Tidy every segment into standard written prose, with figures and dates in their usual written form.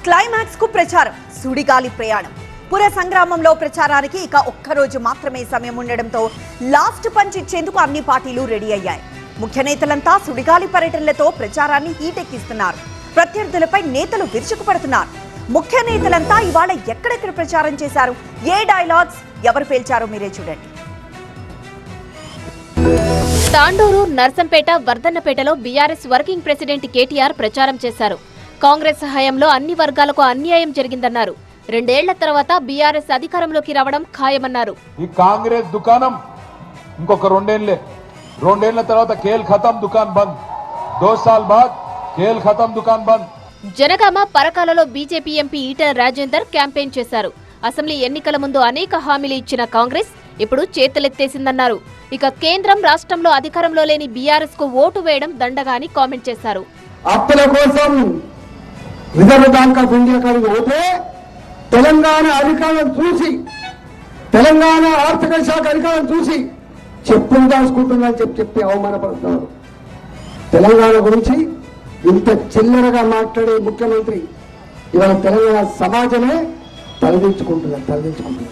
Climax కు ప్రచారం, సుడిగాలి ప్రయాణం. పుర సంగ్రామంలో ప్రచారానికి ఇక ఒక్కరోజు మాత్రమే సమయం ఉండడంతో లాస్ట్ పంచ్ ఇచ్చేందుకు అన్ని పార్టీలు రెడీ అయ్యాయి. ముఖ్య నేతలంతా సుడిగాలి పర్యటనలతో ప్రచారాన్ని హీటెక్కిస్తున్నారు. ప్రత్యర్థులపై నేతలు విరుచుకుపడుతున్నారు. ముఖ్య నేతలంతా ఇవాళ ఎక్కడెక్కడ ప్రచారం చేశారు, ఏ డైలాగ్స్ ఎవరు పేల్చారో మీరే చూడండి. తాండూరు, నర్సంపేట, వర్ధన్నపేటలో బీఆర్ఎస్ వర్కింగ్ ప్రెసిడెంట్ కేటీఆర్ ప్రచారం చేశారు. కాంగ్రెస్ హయాంలో అన్ని వర్గాలకు అన్యాయం జరిగిందన్నారు. 2 ఏళ్ల తర్వాత బీఆర్ఎస్ అధికారంలోకి రావడం ఖాయమన్నారు. ఈ కాంగ్రెస్ దుకాణం ఇంకొక 2 ఏళ్ల తర్వాత కేల్ ఖతం దుకాన్ బంద్. 2 సాల్ బాద్ కేల్ ఖతం దుకాన్ బంద్. జనగామ, పరకాలలో BJP MP Etela Rajender campaign చేశారు. అసెంబ్లీ ఎన్నికల ముందు అనేక హామీలు ఇచ్చిన కాంగ్రెస్ ఇప్పుడు చేతులెత్తేసిందన్నారు. ఇక కేంద్రం, రాష్ట్రంలో అధికారంలో లేని బీఆర్ఎస్ కు ఓటు వేయడం దండగా అని కామెంట్ చేశారు. అప్పుల కోసం రిజర్వ్ బ్యాంక్ ఆఫ్ ఇండియా కాడికి పోతే తెలంగాణ అధికారం చూసి, తెలంగాణ ఆర్థిక శాఖ అధికారం చూసి చెప్పులు దాచుకుంటుందని చెప్పి అవమానపడుతున్నారు. తెలంగాణ గురించి ఇంత చిల్లరగా మాట్లాడే ముఖ్యమంత్రి ఇవాళ తెలంగాణ సమాజమే తలదించుకుంటున్నారు.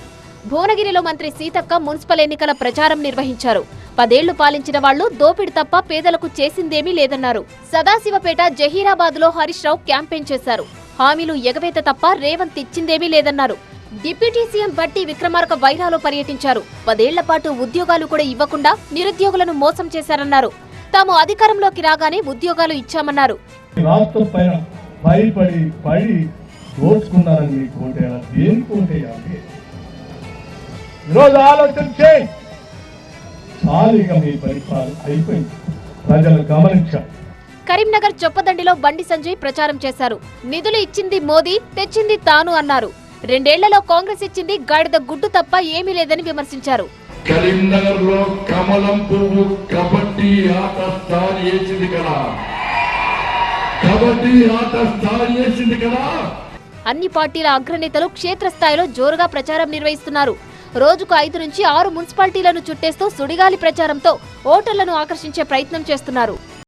భువనగిరిలో మంత్రి సీతక్క మున్సిపల్ ఎన్నికల ప్రచారం నిర్వహించారు. 10 ఏళ్లు పాలించిన వాళ్లు దోపిడి తప్ప పేదలకు చేసిందేమీ లేదన్నారు. సదాశివపేట, జహీరాబాద్ లో హరీష్ రావు క్యాంపెయిన్ చేశారు. హామీలు ఎగవేత తప్ప రేవంత్ ఇచ్చిందేమీ లేదన్నారు. డిప్యూటీ సీఎం బట్టి విక్రమార్క వైరాలో పర్యటించారు. 10 ఏళ్ల పాటు ఉద్యోగాలు కూడా ఇవ్వకుండా నిరుద్యోగులను మోసం చేశారన్నారు. తాము అధికారంలోకి రాగానే ఉద్యోగాలు ఇచ్చామన్నారు. కరీంనగర్ చొప్పదండిలో బండి సంజయ్ ప్రచారం చేశారు. నిధులు ఇచ్చింది మోదీ, తెచ్చింది తాను అన్నారు. 2 ఏళ్లలో కాంగ్రెస్ ఇచ్చింది గాడిద గుడ్డు తప్ప ఏమీ లేదని విమర్శించారు. కరీంనగర్ లో కమలం పువ్వు కబడ్డీ ఆట స్టార్ చేసింది కదా, కబడ్డీ ఆట స్టార్ చేసింది కదా. అన్ని పార్టీల అగ్రనేతలు క్షేత్రస్థాయిలో జోరుగా ప్రచారం నిర్వహిస్తున్నారు. రోజుకు 5 నుంచి 6 మున్సిపాలిటీలను చుట్టేస్తూ సుడిగాలి ప్రచారంతో ఓటర్లను ఆకర్షించే ప్రయత్నం చేస్తున్నారు.